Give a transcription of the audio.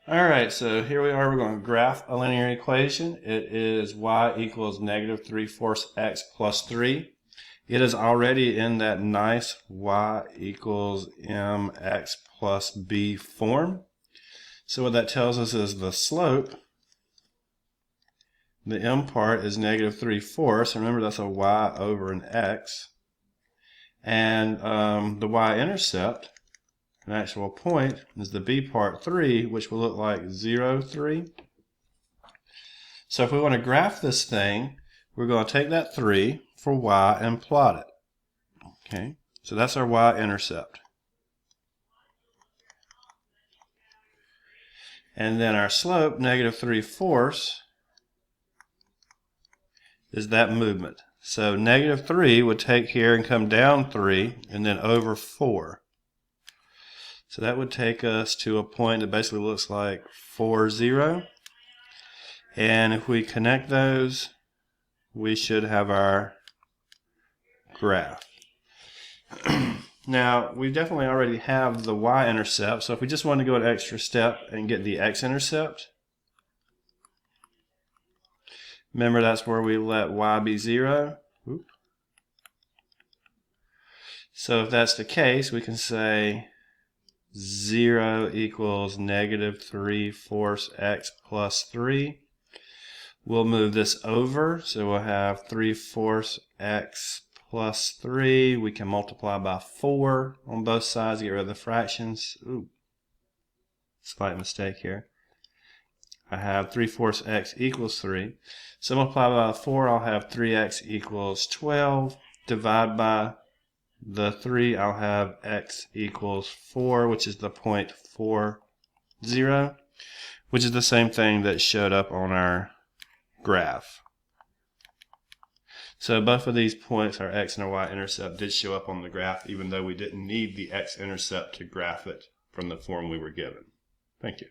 Alright, so here we are. We're going to graph a linear equation. It is y equals negative 3/4 x plus 3. It is already in that nice y equals mx plus b form. So what that tells us is the slope, the m part, is negative 3/4. Remember, that's a y over an x. And the y-intercept, an actual point, is the b part 3, which will look like 0, 3. So if we want to graph this thing, we're going to take that 3 for y and plot it. Okay, so that's our y-intercept. And then our slope, negative 3/4, is that movement. So negative 3 would take here and come down 3 and then over 4. So that would take us to a point that basically looks like 4, 0. And if we connect those, we should have our graph. Now, we definitely already have the y-intercept, so if we just want to go an extra step and get the x-intercept, remember that's where we let y be 0. Oop. So if that's the case, we can say 0 equals negative 3/4 x plus 3. We'll move this over, so we'll have 3/4 x plus 3. We can multiply by 4 on both sides, get rid of the fractions. Ooh, slight mistake here. I have 3/4 x equals 3. So multiply by 4, I'll have 3x equals 12. Divide by the 3, I'll have x equals 4, which is the point 4, 0, which is the same thing that showed up on our graph. So both of these points, our x and our y-intercept, did show up on the graph, even though we didn't need the x-intercept to graph it from the form we were given. Thank you.